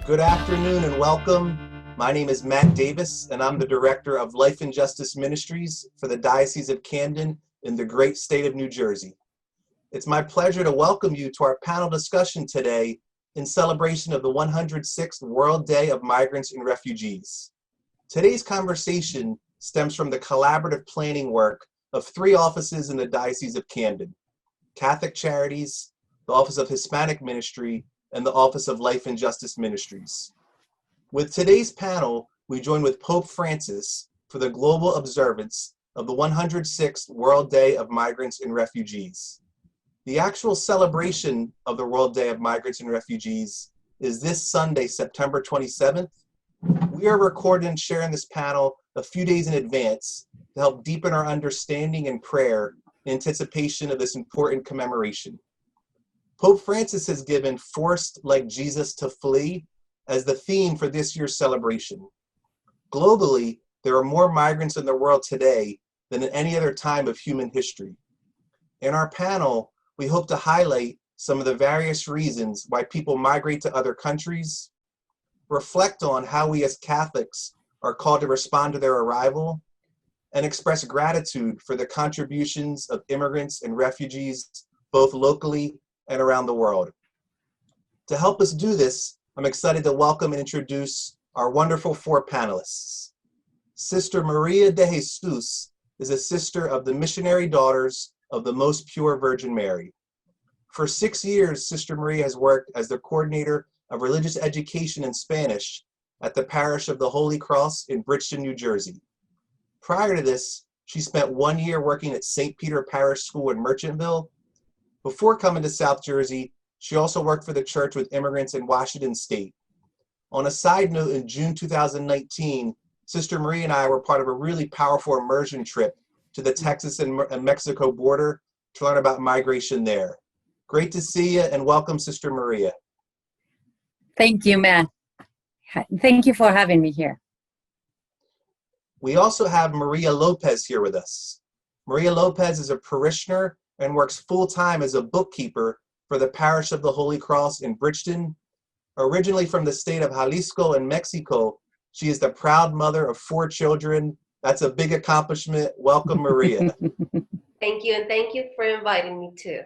Good afternoon and welcome. My name is Matt Davis, and I'm the Director of Life and Justice Ministries for the Diocese of Camden in the great state of New Jersey. It's my pleasure to welcome you to our panel discussion today in celebration of the 106th World Day of Migrants and Refugees. Today's conversation stems from the collaborative planning work of three offices in the Diocese of Camden: Catholic Charities, the Office of Hispanic Ministry, and the Office of Life and Justice Ministries. With today's panel, we join with Pope Francis for the global observance of the 106th World Day of Migrants and Refugees. The actual celebration of the World Day of Migrants and Refugees is this Sunday, September 27th. We are recording and sharing this panel a few days in advance to help deepen our understanding and prayer in anticipation of this important commemoration. Pope Francis has given "Forced like Jesus to Flee" as the theme for this year's celebration. Globally, there are more migrants in the world today than at any other time of human history. In our panel, we hope to highlight some of the various reasons why people migrate to other countries, reflect on how we as Catholics are called to respond to their arrival, and express gratitude for the contributions of immigrants and refugees, both locally and around the world. To help us do this, I'm excited to welcome and introduce our wonderful four panelists. Sister Maria de Jesus is a sister of the Missionary Daughters of the Most Pure Virgin Mary. For 6 years, Sister Maria has worked as the coordinator of religious education in Spanish at the parish of the Holy Cross in Bridgeton, New Jersey. Prior to this, she spent 1 year working at St. Peter Parish School in Merchantville. Before coming to South Jersey, she also worked for the church with immigrants in Washington State. On a side note, in June 2019, Sister Maria and I were part of a really powerful immersion trip to the Texas and Mexico border to learn about migration there. Great to see you, and welcome, Sister Maria. Thank you, Matt. Thank you for having me here. We also have Maria Lopez here with us. Maria Lopez is a parishioner and works full-time as a bookkeeper for the parish of the Holy Cross in Bridgeton. Originally from the state of Jalisco in Mexico, she is the proud mother of 4 children. That's a big accomplishment. Welcome, Maria. Thank you, and thank you for inviting me too.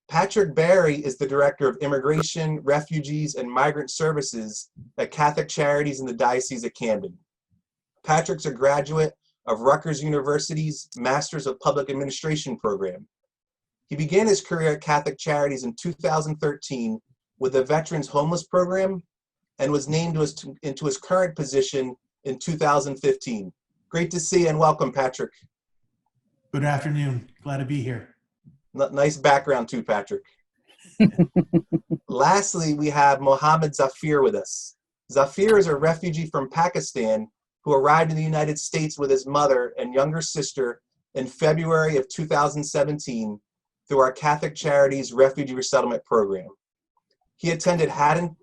Patrick Barry is the Director of Immigration, Refugees, and Migrant Services at Catholic Charities in the Diocese of Camden. Patrick's a graduate of Rutgers University's Masters of Public Administration program. He began his career at Catholic Charities in 2013 with the Veterans Homeless Program and was named into his current position in 2015. Great to see you, and welcome, Patrick. Good afternoon. Glad to be here. Nice background too, Patrick. Lastly, we have Mohammed Zafir with us. Zafir is a refugee from Pakistan who arrived in the United States with his mother and younger sister in February of 2017 through our Catholic Charities Refugee Resettlement Program. He attended Haddon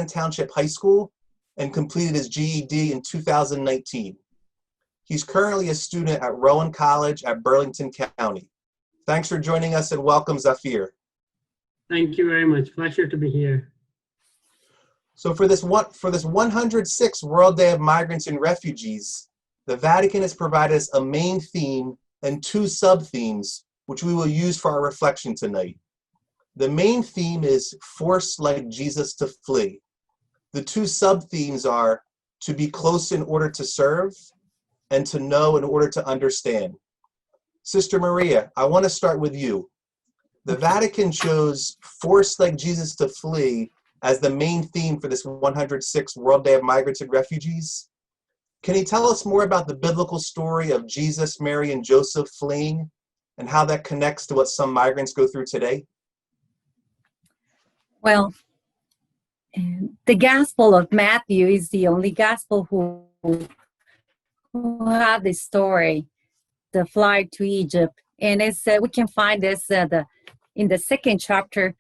Township High School and completed his GED in 2019. He's currently a student at Rowan College at Burlington County. Thanks for joining us, and welcome, Zafir. Thank you very much. Pleasure to be here. So for this 106th World Day of Migrants and Refugees, the Vatican has provided us a main theme and 2 sub-themes, which we will use for our reflection tonight. The main theme is "Forced like Jesus to Flee." The 2 sub-themes are "To be close in order to serve" and "To know in order to understand." Sister Maria, I want to start with you. The Vatican chose "Forced like Jesus to Flee" as the main theme for this 106th World Day of Migrants and Refugees. Can you tell us more about the biblical story of Jesus, Mary, and Joseph fleeing, and how that connects to what some migrants go through today? Well, the Gospel of Matthew is the only Gospel who have the story, the flight to Egypt. And it's we can find this in the 2nd chapter,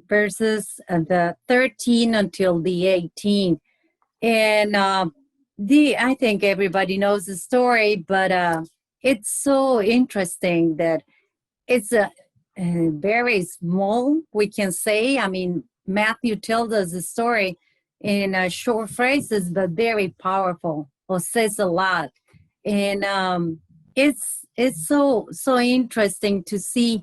verses the 13 until the 18. And I think everybody knows the story, but it's so interesting that it's very small, we can say. I mean, Matthew tells us the story in short phrases, but very powerful, or says a lot. And it's so interesting to see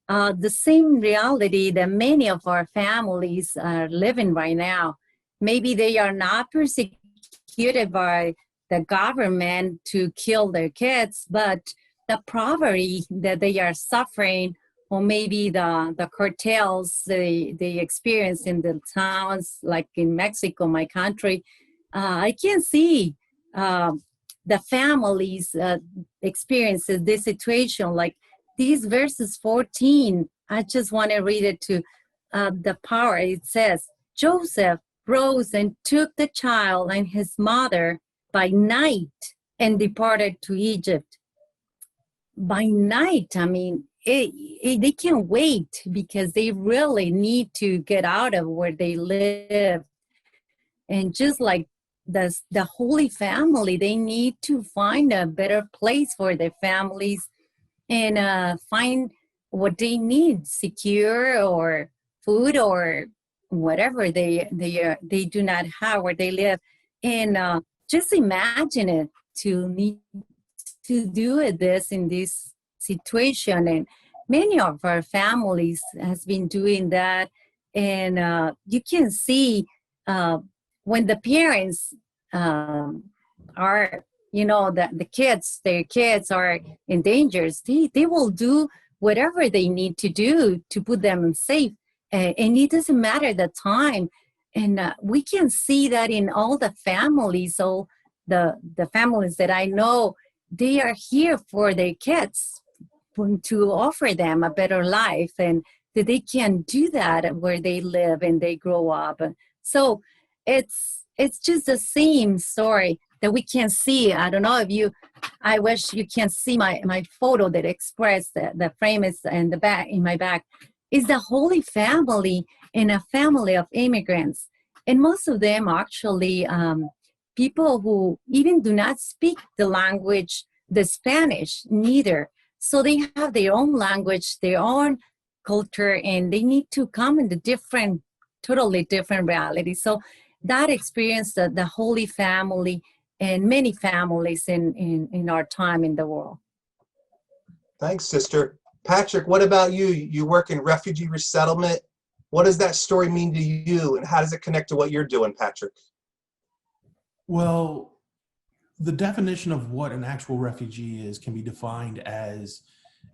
the same reality that many of our families are living right now. Maybe they are not persecuted by the government to kill their kids, but the poverty that they are suffering, or maybe the cartels they experience in the towns, like in Mexico, my country, I can see the families experiences this situation. Like these verses 14, I just want to read it to the power. It says, Joseph rose and took the child and his mother by night and departed to Egypt. By night, I mean, they can't wait because they really need to get out of where they live. And just like the Holy Family, they need to find a better place for their families and find what they need, secure or food or whatever they do not have where they live. And just imagine it, to need to do this in this situation. And many of our families has been doing that. And you can see when the parents are, their kids are in danger, they will do whatever they need to do to put them safe. And it doesn't matter the time. And we can see that in all the families. So the families that I know, they are here for their kids, to offer them a better life, and that they can do that where they live and they grow up. So it's just the same story that we can see. I don't know if I wish you can see my photo that expressed the frame is in the back, in my back, is the Holy Family and a family of immigrants. And most of them actually people who even do not speak the language, the Spanish, neither. So they have their own language, their own culture, and they need to come in the totally different reality. So that experience, the Holy Family and many families in our time in the world. Thanks, sister. Patrick, what about you? You work in refugee resettlement. What does that story mean to you, and how does it connect to what you're doing, Patrick? Well, the definition of what an actual refugee is can be defined as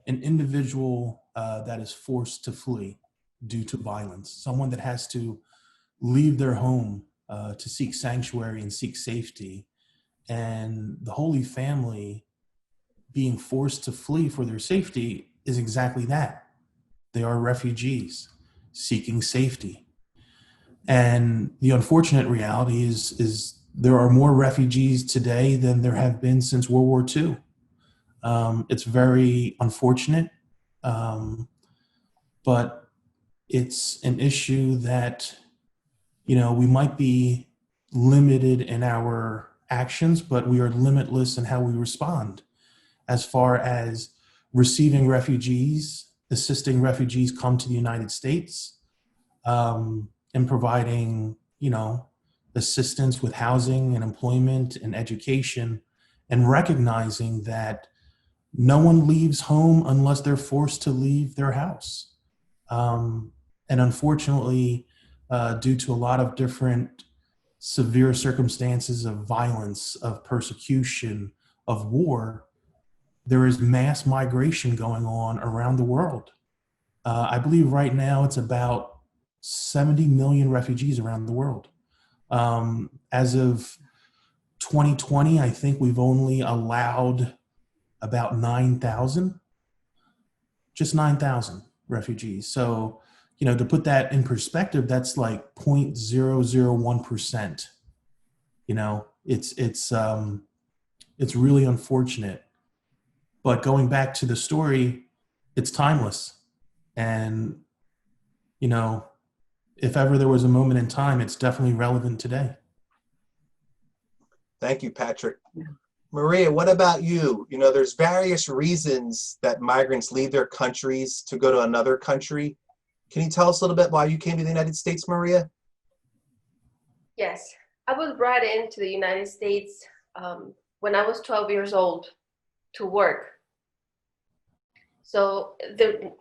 an individual that is forced to flee due to violence, someone that has to leave their home to seek sanctuary and seek safety. And the Holy Family being forced to flee for their safety is exactly that. They are refugees seeking safety. And the unfortunate reality is there are more refugees today than there have been since World War II. It's very unfortunate, but it's an issue that, we might be limited in our actions, but we are limitless in how we respond as far as receiving refugees, assisting refugees come to the United States, and providing, assistance with housing and employment and education, and recognizing that no one leaves home unless they're forced to leave their house. And unfortunately, due to a lot of different severe circumstances of violence, of persecution, of war, there is mass migration going on around the world. I believe right now it's about 70 million refugees around the world. As of 2020, I think we've only allowed about 9,000, just 9,000 refugees. So, to put that in perspective, that's like 0.001%. It's really unfortunate. But going back to the story, it's timeless. And, if ever there was a moment in time, it's definitely relevant today. Thank you, Patrick. Maria, what about you? There's various reasons that migrants leave their countries to go to another country. Can you tell us a little bit why you came to the United States, Maria? Yes, I was brought into the United States when I was 12 years old to work. So the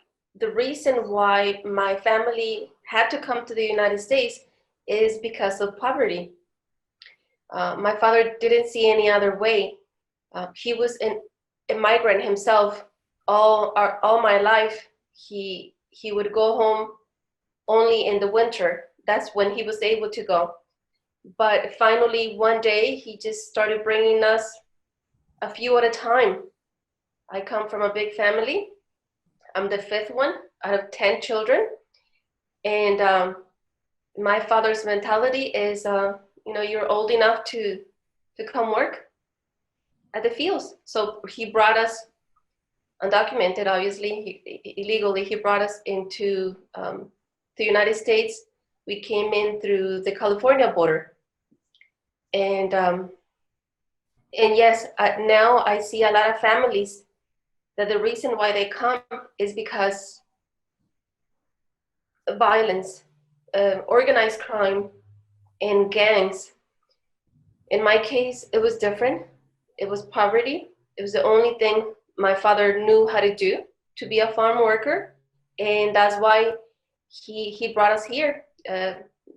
reason why my family had to come to the United States is because of poverty. My father didn't see any other way. He was an immigrant himself all my life. He would go home only in the winter. That's when he was able to go. But finally, one day, he just started bringing us a few at a time. I come from a big family. I'm the fifth one out of 10 children. And my father's mentality is, you're old enough to come work at the fields. So he brought us, undocumented, obviously, illegally, he brought us into the United States. We came in through the California border. And yes, now I see a lot of families that the reason why they come is because of violence, organized crime, and gangs. In my case, it was different. It was poverty. It was the only thing my father knew how to do, to be a farm worker. And that's why he brought us here.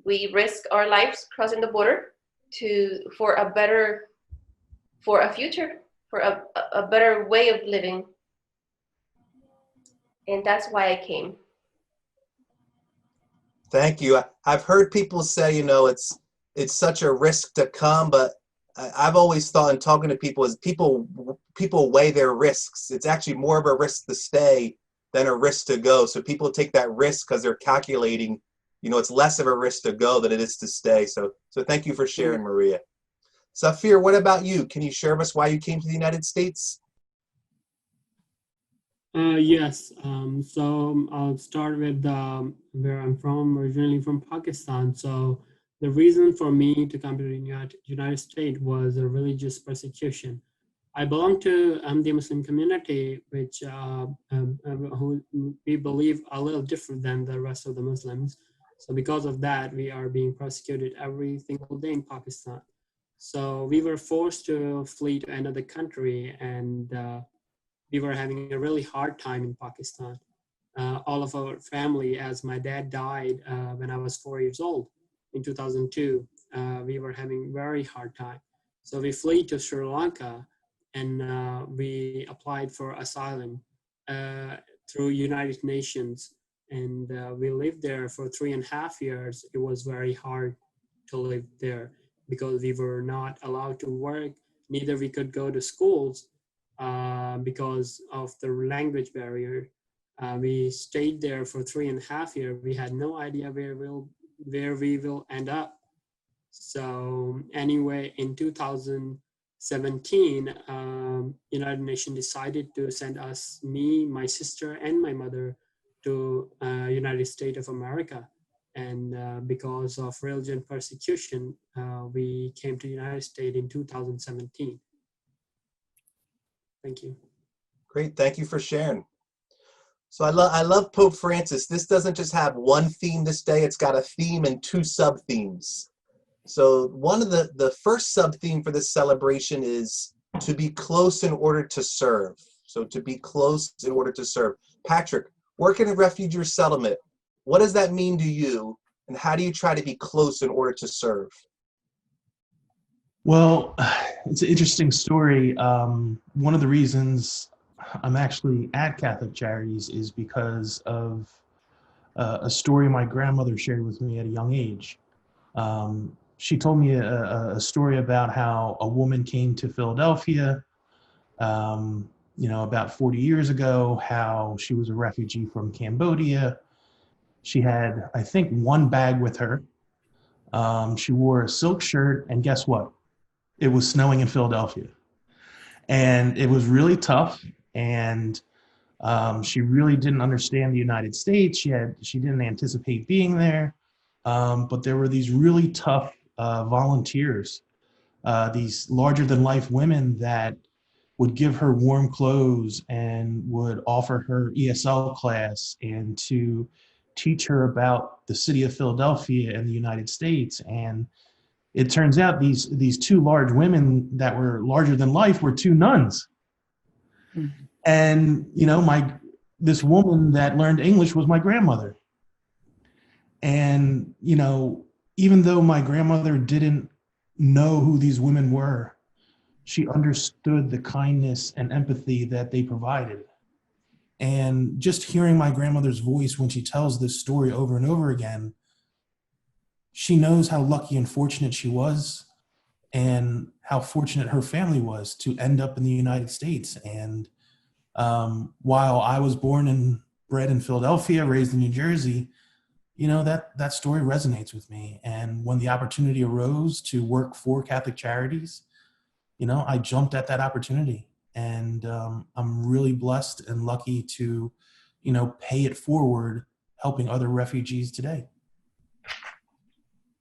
We risk our lives crossing the border for a future, for a better way of living. And that's why I came. Thank you. I've heard people say, it's such a risk to come, but I've always thought in talking to people is people weigh their risks. It's actually more of a risk to stay than a risk to go. So people take that risk because they're calculating, it's less of a risk to go than it is to stay. So thank you for sharing, Maria. Safir, what about you? Can you share with us why you came to the United States? Yes, so I'll start with where I'm from, originally from Pakistan. So the reason for me to come to the United States was a religious persecution. I belong to the Muslim community, which who we believe a little different than the rest of the Muslims. So because of that, we are being persecuted every single day in Pakistan. So we were forced to flee to another country, and we were having a really hard time in Pakistan. All of our family, as my dad died when I was 4 years old in 2002, we were having very hard time. So we flee to Sri Lanka, and we applied for asylum through United Nations. And we lived there for 3.5 years. It was very hard to live there because we were not allowed to work, neither we could go to schools because of the language barrier. We stayed there for 3.5 years. We had no idea where we will end up. So anyway, in 2017, United Nations decided to send us, me, my sister, and my mother to United States of America. And because of religion persecution, we came to the United States in 2017. Thank you. Great, thank you for sharing. So I love Pope Francis. This doesn't just have one theme this day, it's got a theme and two sub-themes. So one of the first sub-theme for this celebration is to be close in order to serve. So to be close in order to serve. Patrick, working in refugee settlement, what does that mean to you, and how do you try to be close in order to serve? Well, it's an interesting story. One of the reasons I'm actually at Catholic Charities is because of a story my grandmother shared with me at a young age. She told me a story about how a woman came to Philadelphia, about 40 years ago, how she was a refugee from Cambodia. She had, I think, one bag with her. She wore a silk shirt, and guess what? It was snowing in Philadelphia. And it was really tough, and she really didn't understand the United States. She didn't anticipate being there, but there were these really tough volunteers, these larger-than-life women that would give her warm clothes and would offer her ESL class and to teach her about the city of Philadelphia and the United States. And it turns out these two large women that were larger than life were two nuns. Mm-hmm. And, you know, this woman that learned English was my grandmother. And, you know, even though my grandmother didn't know who these women were, she understood the kindness and empathy that they provided. And just hearing my grandmother's voice when she tells this story over and over again, she knows how lucky and fortunate she was and how fortunate her family was to end up in the United States. And while I was born and bred in Philadelphia, raised in New Jersey, you know, that story resonates with me. And when the opportunity arose to work for Catholic Charities, you know, I jumped at that opportunity. And I'm really blessed and lucky to, you know, pay it forward, helping other refugees today.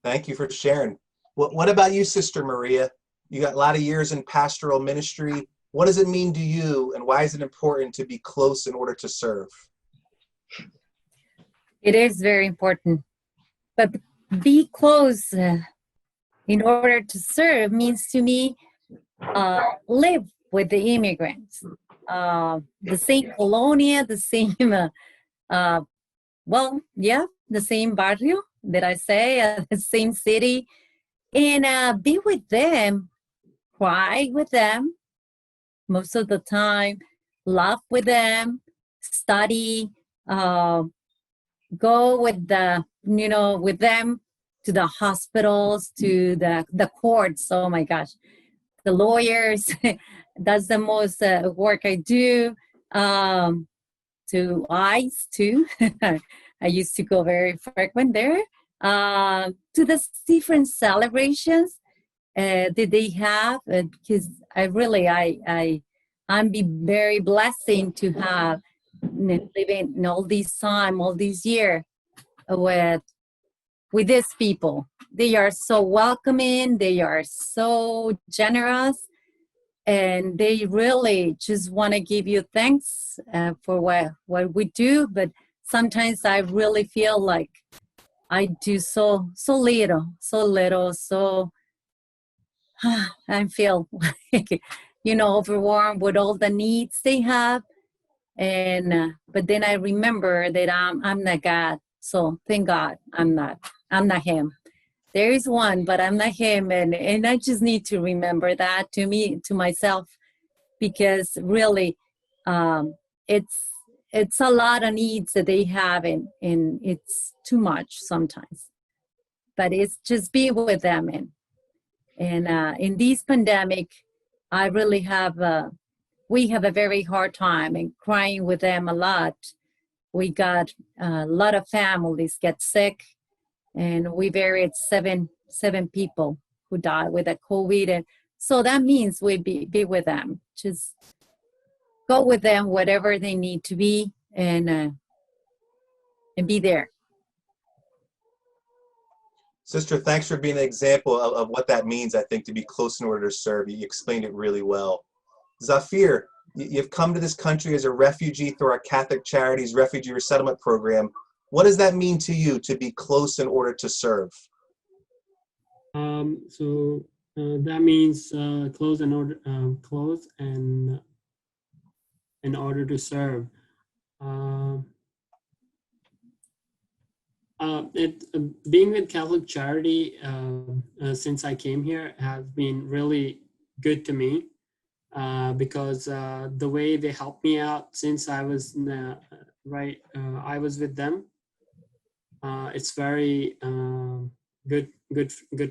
Thank you for sharing. What about you, Sister Maria? You got a lot of years in pastoral ministry. What does it mean to you, and why is it important to be close in order to serve? It is very important. But be close in order to serve means to me live with the immigrants. The same colonia, the same, the same barrio that I say, the same city, and be with them, cry with them most of the time, laugh with them, study, go with with them to the hospitals, to the courts. Oh my gosh, the lawyers. That's the most work I do. To ICE too. I used to go very frequent there. To the different celebrations that they have, because I'm be very blessing to have living all these years with these people. They are so welcoming. They are so generous. And they really just want to give you thanks for what we do. But sometimes I really feel like I do so little. I feel like, overwhelmed with all the needs they have. And but then I remember that I'm not God. So thank God I'm not him. There is one, but I'm not him, and I just need to remember that to myself, because really, it's a lot of needs that they have, and it's too much sometimes. But it's just be with them, and in this pandemic, I really we have a very hard time and crying with them a lot. We got a lot of families get sick. And we buried seven people who died with the COVID. And so that means we be with them. Just go with them, whatever they need to be, and be there. Sister, thanks for being an example of what that means, I think, to be close in order to serve. You explained it really well. Zafir, you've come to this country as a refugee through our Catholic Charities Refugee Resettlement Program. What does that mean to you, to be close in order to serve? That means close in order to serve. Being with Catholic Charity since I came here has been really good to me because the way they helped me out since I was I was with them. It's very good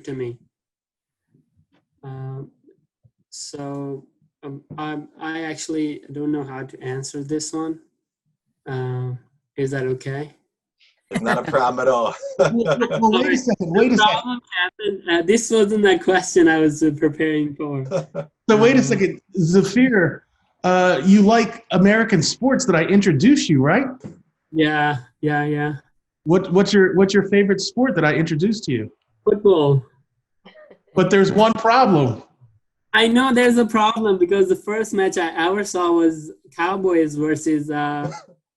to me. I actually don't know how to answer this one. Is that okay? It's not a problem at all. Well, wait a second. This wasn't the question I was preparing for. So wait a second, Zafir. You like American sports that I introduced you, right? Yeah. What's your favorite sport that I introduced to you? Football. But there's one problem. I know there's a problem because the first match I ever saw was Cowboys versus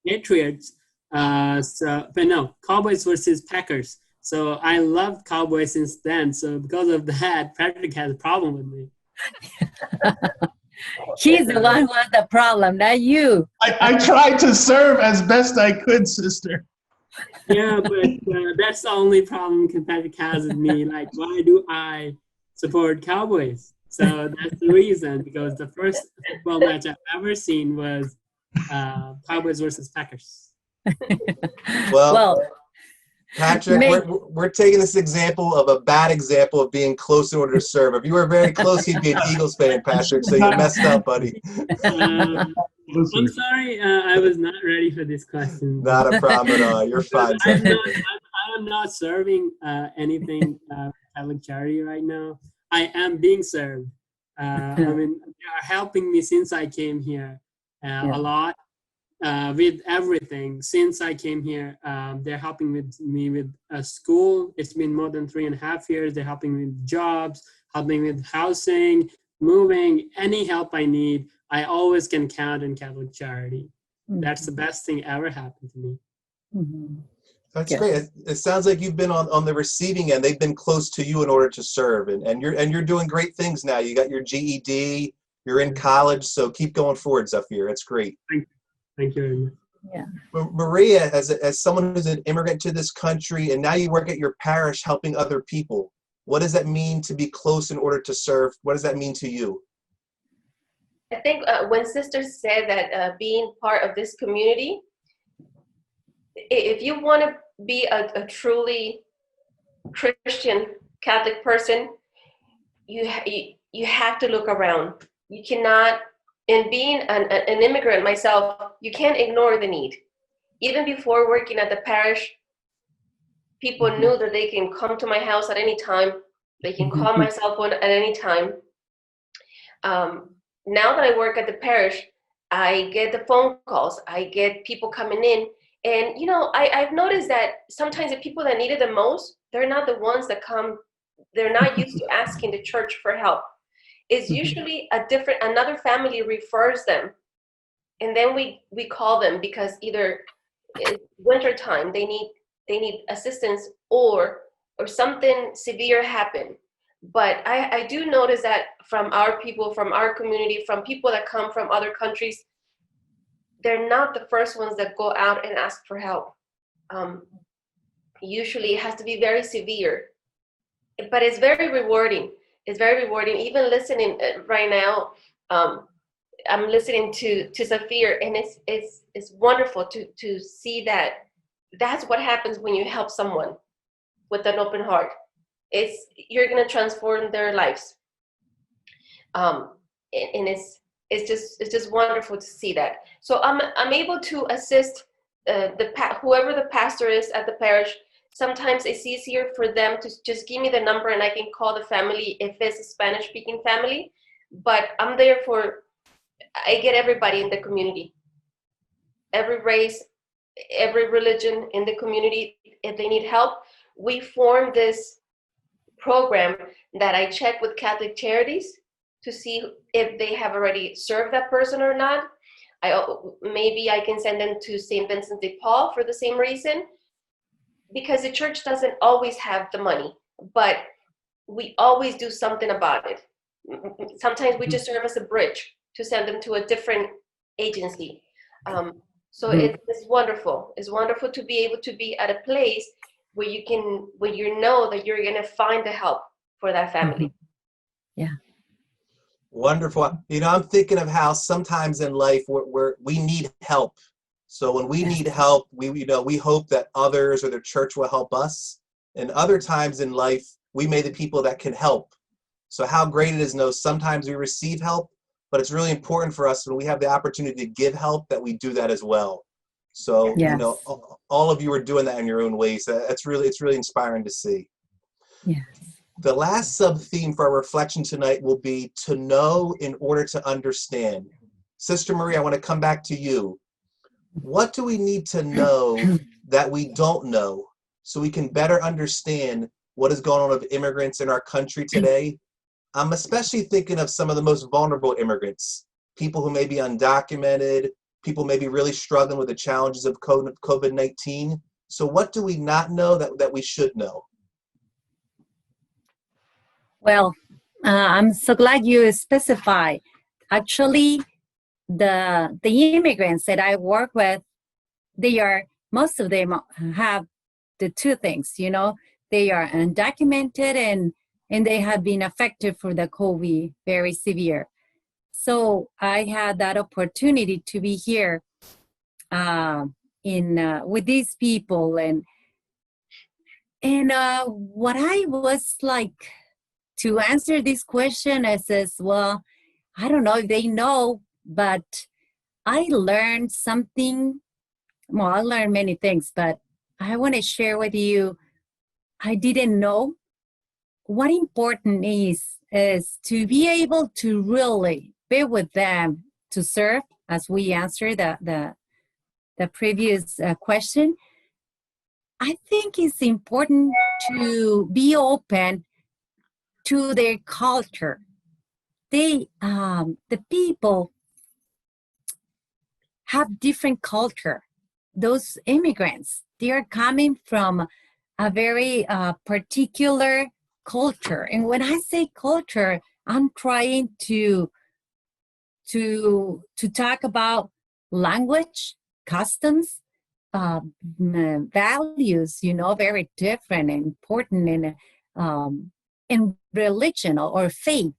Patriots. But no, Cowboys versus Packers. So I loved Cowboys since then. So because of that, Patrick has a problem with me. He's the one who has the problem, not you. I tried to serve as best I could, sister. Yeah, but that's the only problem Patrick has with me. Like, why do I support Cowboys? So that's the reason, because the first football match I've ever seen was Cowboys versus Packers. Well, Patrick, we're taking this example of a bad example of being close in order to serve. If you were very close, you'd be an Eagles fan, Patrick, so you messed up, buddy. I'm sorry, I was not ready for this question. Not a problem at all. You're fine. I'm not serving anything Catholic charity right now. I am being served. I mean, they are helping me since I came here a lot. With everything since I came here. They're helping me with school. It's been more than 3.5 years. They're helping me with jobs, helping with housing, moving, any help I need. I always can count on Catholic Charity. Mm-hmm. That's the best thing ever happened to me. Mm-hmm. That's great. It sounds like you've been on the receiving end. They've been close to you in order to serve, and you're doing great things now. You got your GED. You're in college, so keep going forward, Zafir. It's great. Thank you very much. Yeah. Maria, as someone who's an immigrant to this country, and now you work at your parish helping other people, what does that mean to be close in order to serve? What does that mean to you? I think when Sister said that being part of this community, if you want to be a truly Christian Catholic person, you have to look around. You cannot. And being an immigrant myself, you can't ignore the need. Even before working at the parish, people knew that they can come to my house at any time. They can call my cell phone at any time. Now that I work at the parish, I get the phone calls. I get people coming in. And, I've noticed that sometimes the people that need it the most, they're not the ones that come. They're not used to asking the church for help. It's usually another family refers them, and then we call them because either it's winter time, they need assistance, or something severe happened. But I do notice that from our people, from our community, from people that come from other countries, they're not the first ones that go out and ask for help. Usually it has to be very severe, but it's very rewarding. It's very rewarding. Even listening right now, I'm listening to Zafir, and it's wonderful to see that that's what happens when you help someone with an open heart. You're gonna transform their lives, and it's just wonderful to see that. So I'm able to assist whoever the pastor is at the parish. Sometimes it's easier for them to just give me the number and I can call the family if it's a Spanish-speaking family. But I'm there I get everybody in the community, every race, every religion in the community. If they need help, we form this program that I check with Catholic Charities to see if they have already served that person or not. Maybe I can send them to St. Vincent de Paul for the same reason. Because the church doesn't always have the money, but we always do something about it. Sometimes we just serve as a bridge to send them to a different agency. So it's wonderful. It's wonderful to be able to be at a place where you know that you're going to find the help for that family. Yeah. Wonderful. I'm thinking of how sometimes in life we need help. So when we need help, we hope that others or the church will help us. And other times in life, we may be the people that can help. So how great it is to know sometimes we receive help, but it's really important for us when we have the opportunity to give help that we do that as well. So, all of you are doing that in your own ways. It's really inspiring to see. Yes. The last sub-theme for our reflection tonight will be to know in order to understand. Sister Marie, I want to come back to you. What do we need to know that we don't know so we can better understand what is going on with immigrants in our country today? I'm especially thinking of some of the most vulnerable immigrants, people who may be undocumented, people may be really struggling with the challenges of COVID-19. So what do we not know that we should know? Well, I'm so glad you specify. Actually, the immigrants that I work with, most of them have the two things, they are undocumented and they have been affected for the COVID very severe. So I had that opportunity to be here with these people, and what I was like to answer this question, I says, well, I don't know if they know, but I learned something. Well, I learned many things, but I want to share with you. I didn't know what important is to be able to really be with them to serve, as we answered the previous question. I think it's important to be open to their culture. The people have different culture. Those immigrants, they are coming from a very particular culture. And when I say culture, I'm trying to talk about language, customs, values, very different and important in religion or faith,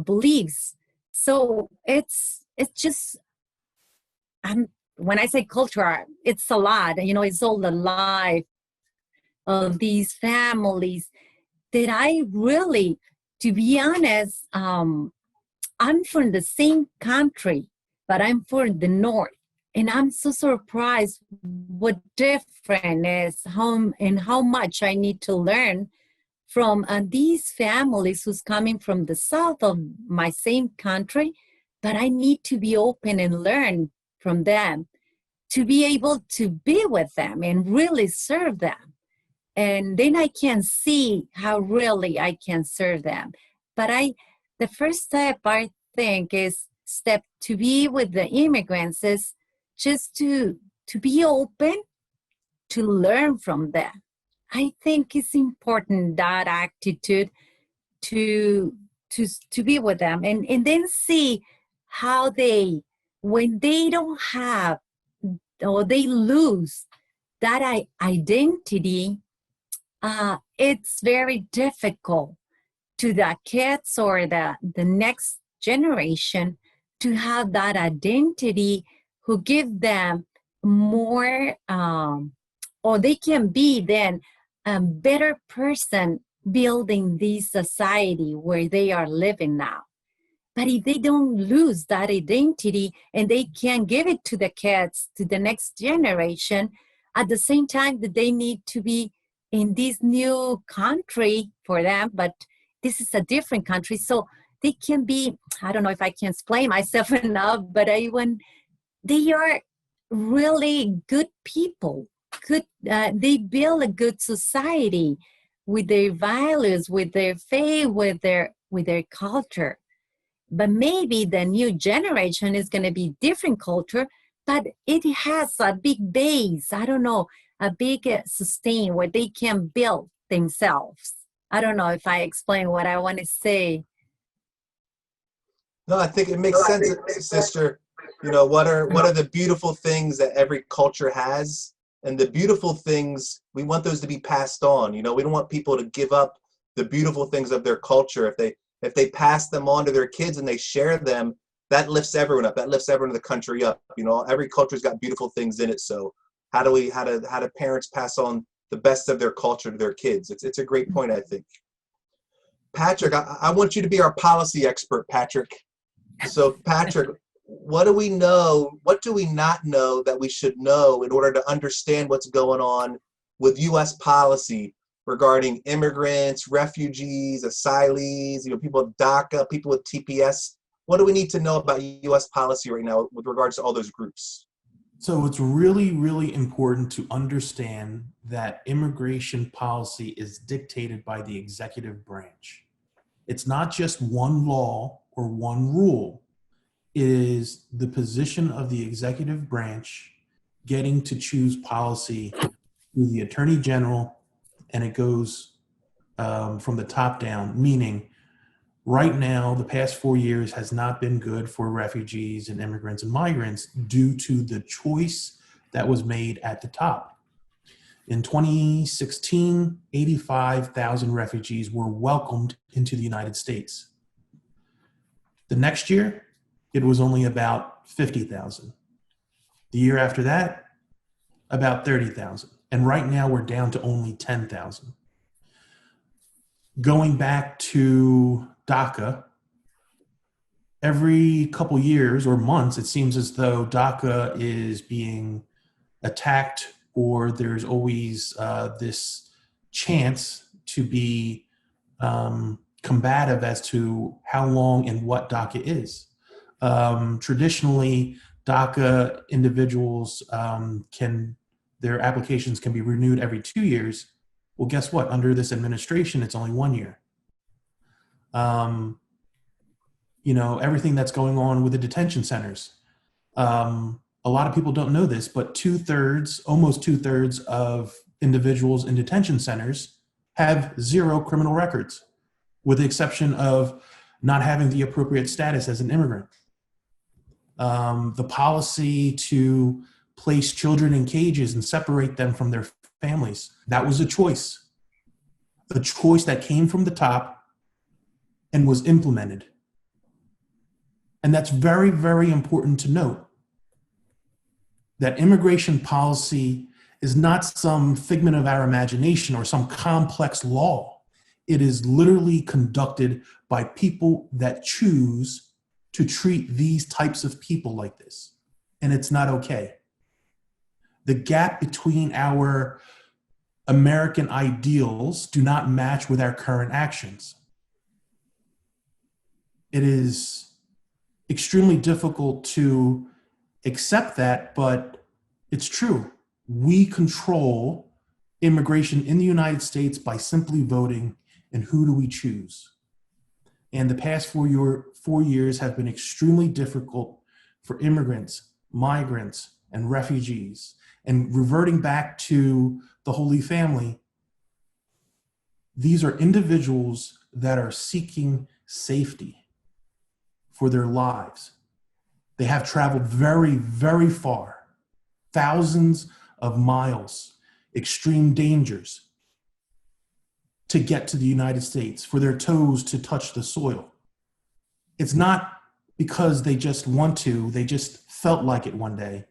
beliefs. So it's just, when I say culture, it's a lot. It's all the life of these families that I really, to be honest, I'm from the same country, but I'm from the north. And I'm so surprised what different is how much I need to learn from these families who's coming from the south of my same country, but I need to be open and learn from them to be able to be with them and really serve them. And then I can see how really I can serve them. But the first step, I think, is to be with the immigrants is just to be open to learn from them. I think it's important, that attitude to be with them and then see how when they don't have or they lose that identity, it's very difficult to the kids or the next generation to have that identity who give them more, or they can be then a better person building this society where they are living now. But if they don't lose that identity and they can give it to the kids, to the next generation, at the same time that they need to be in this new country for them, but this is a different country. So they can be, I don't know if I can explain myself enough, but when they are really good people, they build a good society with their values, with their faith, with their culture. But maybe the new generation is going to be different culture, but it has a big base. I don't know, a big sustain where they can build themselves. I don't know if I explain what I want to say. No, I think it makes sense, sister. What are the beautiful things that every culture has? And the beautiful things, we want those to be passed on. We don't want people to give up the beautiful things of their culture. If they pass them on to their kids and they share them, that lifts everyone up. That lifts everyone in the country up. Every culture's got beautiful things in it. So how do parents pass on the best of their culture to their kids? It's a great point, I think. Patrick, I want you to be our policy expert, Patrick. So Patrick, what do we know? What do we not know that we should know in order to understand what's going on with U.S. policy regarding immigrants, refugees, asylees, people with DACA, people with TPS? What do we need to know about U.S. policy right now with regards to all those groups? So it's really, really important to understand that immigration policy is dictated by the executive branch. It's not just one law or one rule. It is the position of the executive branch getting to choose policy through the Attorney General, and it goes from the top down, meaning right now, the past 4 years has not been good for refugees and immigrants and migrants due to the choice that was made at the top. In 2016, 85,000 refugees were welcomed into the United States. The next year, it was only about 50,000. The year after that, about 30,000. And right now we're down to only 10,000. Going back to DACA, every couple years or months, it seems as though DACA is being attacked, or there's always this chance to be combative as to how long and what DACA is. Traditionally, DACA individuals their applications can be renewed every 2 years. Well, guess what? Under this administration, it's only 1 year. Everything that's going on with the detention centers. A lot of people don't know this, but almost two thirds of individuals in detention centers have 0 criminal records, with the exception of not having the appropriate status as an immigrant. The policy to place children in cages and separate them from their families, that was a choice that came from the top and was implemented. And that's very, very important to note, that immigration policy is not some figment of our imagination or some complex law. It is literally conducted by people that choose to treat these types of people like this. And it's not okay. The gap between our American ideals do not match with our current actions. It is extremely difficult to accept that, but it's true. We control immigration in the United States by simply voting, and who do we choose? And the past 4 years have been extremely difficult for immigrants, migrants, and refugees. And reverting back to the Holy Family, these are individuals that are seeking safety for their lives. They have traveled very, very far, thousands of miles, extreme dangers, to get to the United States, for their toes to touch the soil. It's not because they just want to, they just felt like it one day.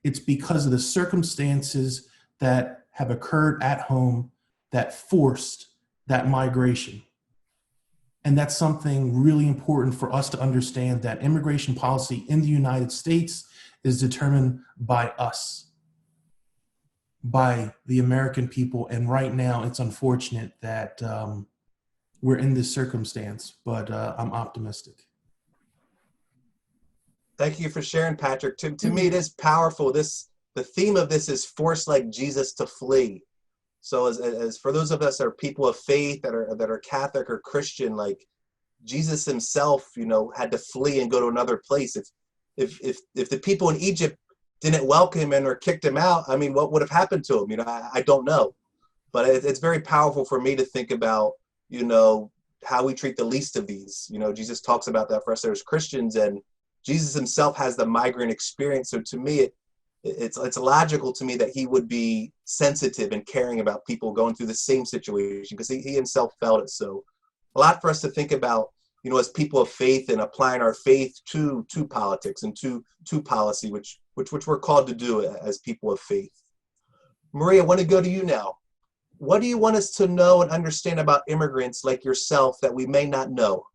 It's because of the circumstances that have occurred at home that forced that migration. And that's something really important for us to understand, that immigration policy in the United States is determined by us, by the American people. And right now it's unfortunate that we're in this circumstance, but I'm optimistic. Thank you for sharing, Patrick. To me, it is powerful. The theme of this is force like Jesus to flee. So as for those of us that are people of faith, that are Catholic or Christian, like Jesus himself, had to flee and go to another place. If the people in Egypt didn't welcome him or kicked him out, I mean, what would have happened to him? I don't know. But it's very powerful for me to think about, how we treat the least of these. Jesus talks about that for us as Christians, and Jesus himself has the migrant experience. So to me, it's logical to me that he would be sensitive and caring about people going through the same situation, because he himself felt it. So a lot for us to think about, as people of faith, and applying our faith to politics and to policy, which we're called to do as people of faith. Maria, I want to go to you now. What do you want us to know and understand about immigrants like yourself that we may not know?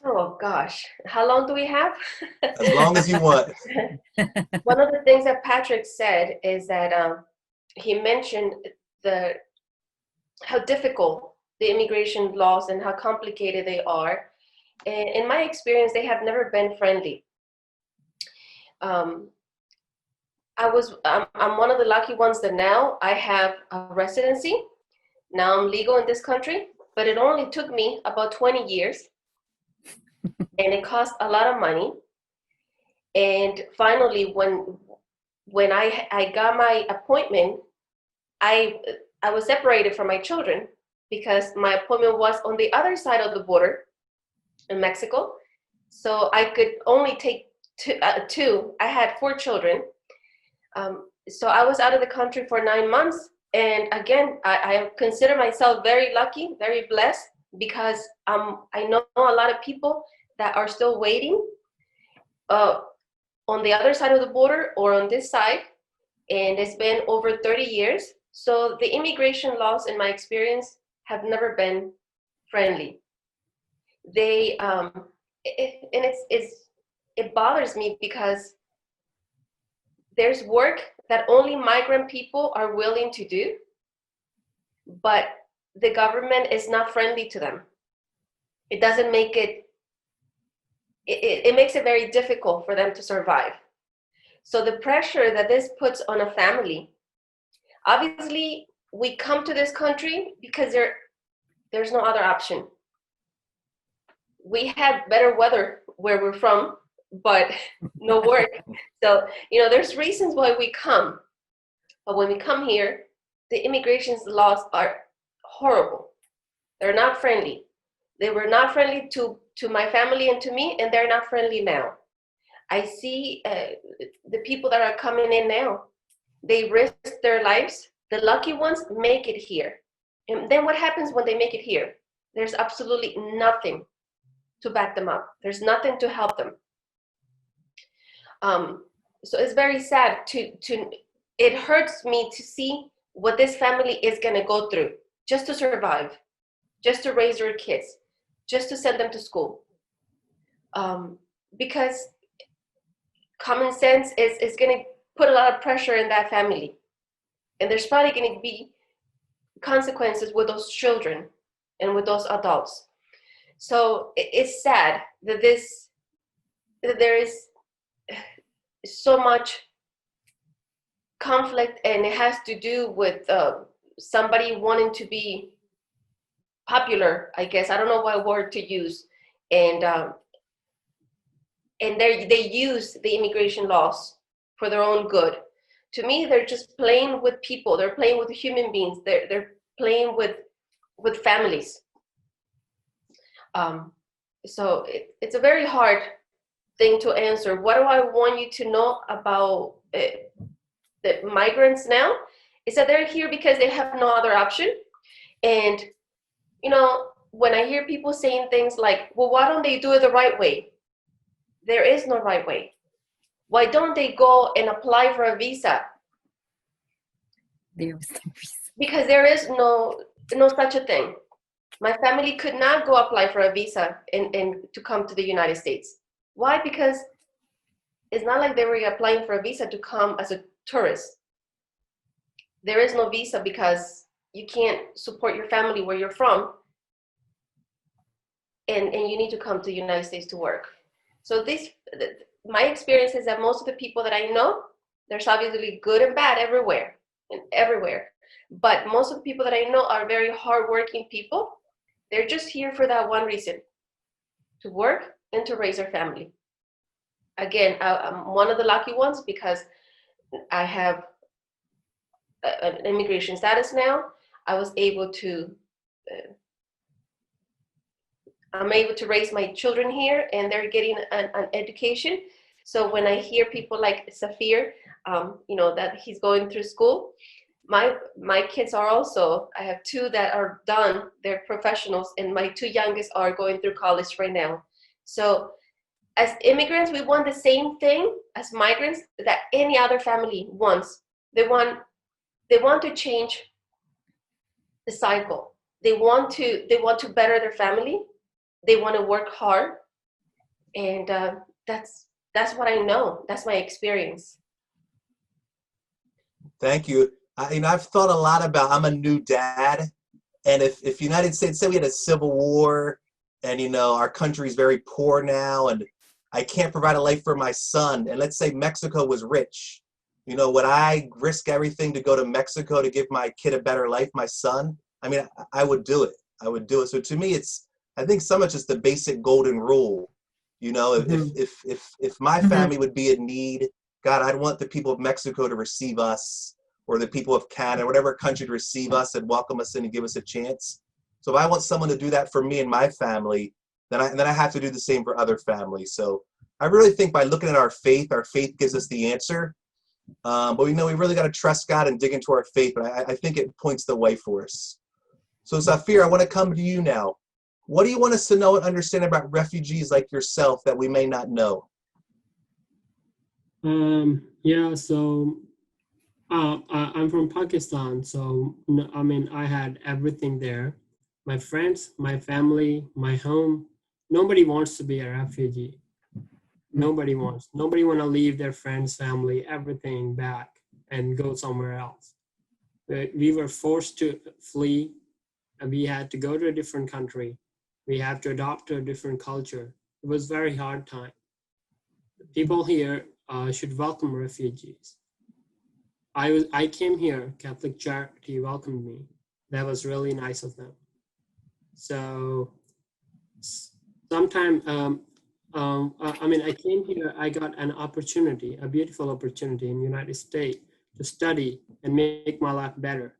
Oh gosh, how long do we have? As long as you want. One of the things that Patrick said is that he mentioned how difficult the immigration laws and how complicated they are. And in my experience, they have never been friendly. I'm one of the lucky ones that now I have a residency. Now I'm legal in this country, but it only took me about 20 years and it cost a lot of money. And finally, when I got my appointment, I was separated from my children because my appointment was on the other side of the border in Mexico. So I could only take two. I had 4 children. So I was out of the country for 9 months. And again, I consider myself very lucky, very blessed, because I know a lot of people that are still waiting on the other side of the border or on this side. And it's been over 30 years. So the immigration laws, in my experience, have never been friendly. They, it bothers me because there's work that only migrant people are willing to do, but the government is not friendly to them. It doesn't make it makes it very difficult for them to survive. So the pressure that this puts on a family, obviously we come to this country because there's no other option. We had better weather where we're from, but no work. So, there's reasons why we come. But when we come here, the immigration laws are horrible. They're not friendly. They were not friendly to my family and to me, and they're not friendly now. I see the people that are coming in now, they risk their lives. The lucky ones make it here. And then what happens when they make it here? There's absolutely nothing to back them up. There's nothing to help them. So it's very sad it hurts me to see what this family is gonna go through just to survive, just to raise their kids, just to send them to school. Because common sense is gonna put a lot of pressure in that family. And there's probably gonna be consequences with those children and with those adults. So it's sad that there is so much conflict, and it has to do with somebody wanting to be popular, I guess. I don't know what word to use. And they use the immigration laws for their own good. To me, they're just playing with people. They're playing with human beings. They're playing with families. So it's a very hard thing to answer. What do I want you to know about the migrants now? Is that they're here because they have no other option. And, when I hear people saying things like, well, why don't they do it the right way? There is no right way. Why don't they go and apply for a visa? There was no reason. Because there is no such a thing. My family could not go apply for a visa and to come to the United States. Why? Because it's not like they were applying for a visa to come as a tourist. There is no visa because you can't support your family where you're from, and you need to come to the United States to work. So my experience is that most of the people that I know, there's obviously good and bad everywhere, but most of the people that I know are very hardworking people. They're just here for that one reason, to work and to raise their family. Again, I'm one of the lucky ones because I have an immigration status now. I'm able to raise my children here, and they're getting an education. So when I hear people like Safir, that he's going through school, my kids are also, I have 2 that are done, they're professionals, and my 2 youngest are going through college right now. So as immigrants, we want the same thing as migrants that any other family wants. They want to change the cycle. They want to better their family. They want to work hard, and that's what I know. That's my experience. Thank you. I've thought a lot about, I'm a new dad, and if United States, say we had a civil war, and our country is very poor now, and I can't provide a life for my son, and let's say Mexico was rich, would I risk everything to go to Mexico to give my kid a better life, my son? I would do it. So to me, I think so much is the basic golden rule. You know, if my family would be in need, God, I'd want the people of Mexico to receive us, or the people of Canada, whatever country, to receive us and welcome us in and give us a chance. So if I want someone to do that for me and my family, then I have to do the same for other families. So I really think by looking at our faith gives us the answer. But we know we really got to trust God and dig into our faith. But I think it points the way for us. So Zafir, I want to come to you now. What do you want us to know and understand about refugees like yourself that we may not know? Yeah, so I'm from Pakistan. So, I mean, I had everything there. My friends, my family, my home. Nobody wants to be a refugee. Nobody want to leave their friends, family, everything back and go somewhere else. We were forced to flee, and we had to go to a different country. We have to adopt a different culture. It was a very hard time. People here should welcome refugees. I came here, Catholic Charity welcomed me. That was really nice of them. So sometime, I mean, I came here, I got an opportunity, a beautiful opportunity in the United States to study and make my life better.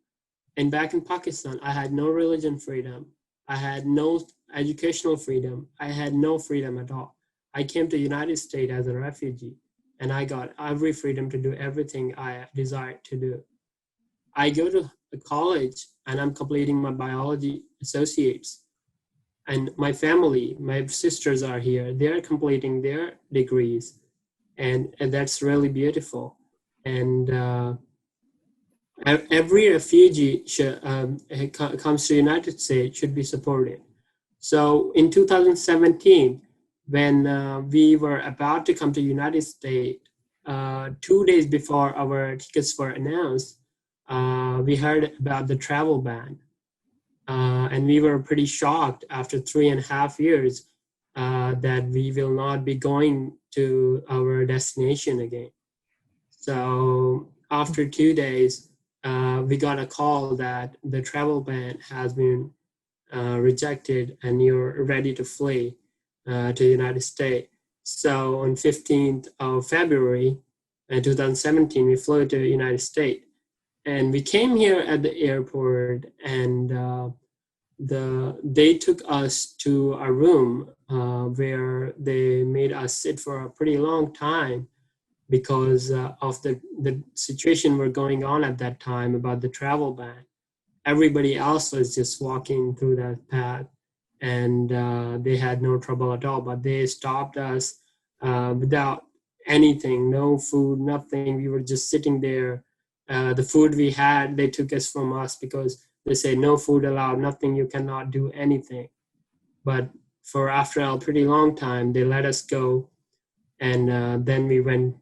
And back in Pakistan, I had no religion freedom. I had no educational freedom. I had no freedom at all. I came to the United States as a refugee, and I got every freedom to do everything I desired to do. I go to college, and I'm completing my biology associates. And my family, my sisters are here. They're completing their degrees, and that's really beautiful. And every refugee comes to the United States should be supported. So in 2017, when we were about to come to the United States, 2 days before our tickets were announced, we heard about the travel ban. And we were pretty shocked after 3.5 years that we will not be going to our destination again. So after 2 days, we got a call that the travel ban has been rejected and you're ready to flee to the United States. So on 15th of February 2017, we flew to the United States. And we came here at the airport, and they took us to a room where they made us sit for a pretty long time because of the situation we're going on at that time about the travel ban. Everybody else was just walking through that path, and they had no trouble at all, but they stopped us without anything, no food, nothing. We were just sitting there. The food we had, they took us from us because they say no food allowed, nothing, you cannot do anything. But for after a pretty long time, they let us go. And then we went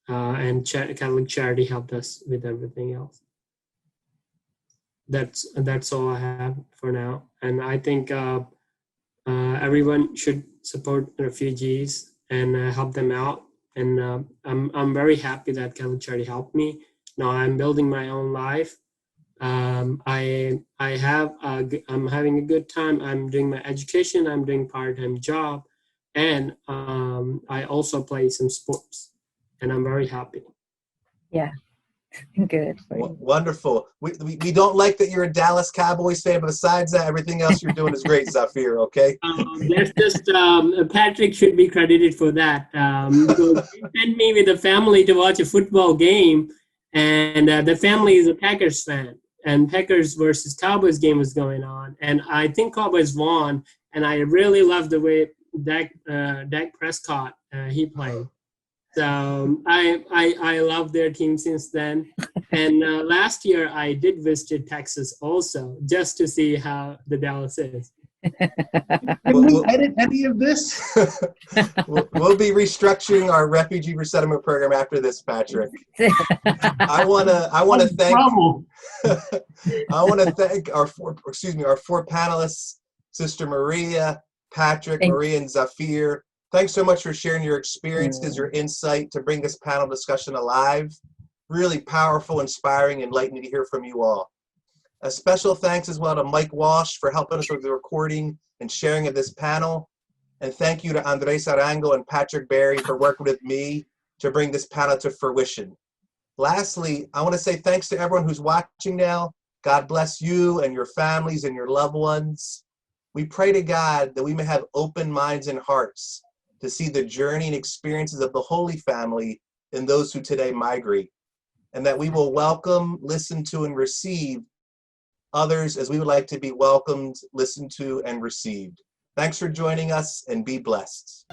and Catholic Charity helped us with everything else. That's all I have for now. And I think everyone should support refugees and help them out. And I'm very happy that Catholic Charity helped me. Now I'm building my own life. I'm having a good time. I'm doing my education. I'm doing part-time job, and I also play some sports, and I'm very happy. Yeah, good. Wonderful. We don't like that you're a Dallas Cowboys fan, but besides that, everything else you're doing is great, Zafir. Okay. That's just Patrick should be credited for that. So he sent me with the family to watch a football game, and the family is a Packers fan. And Packers versus Cowboys game was going on, and I think Cowboys won. And I really loved the way Dak Prescott he played. So I love their team since then. And last year I did visit Texas also just to see how the Dallas is. Can we edit any of this? We'll be restructuring our refugee resettlement program after this, Patrick. I want to thank our four panelists, Sister Maria, Patrick, Maria, and Zafir. Thanks so much for sharing your experiences, your insight to bring this panel discussion alive. Really powerful, inspiring, enlightening to hear from you all. A special thanks as well to Mike Walsh for helping us with the recording and sharing of this panel. And thank you to Andres Arango and Patrick Berry for working with me to bring this panel to fruition. Lastly, I want to say thanks to everyone who's watching now. God bless you and your families and your loved ones. We pray to God that we may have open minds and hearts to see the journey and experiences of the Holy Family in those who today migrate, and that we will welcome, listen to, and receive others as we would like to be welcomed, listened to, and received. Thanks for joining us, and be blessed.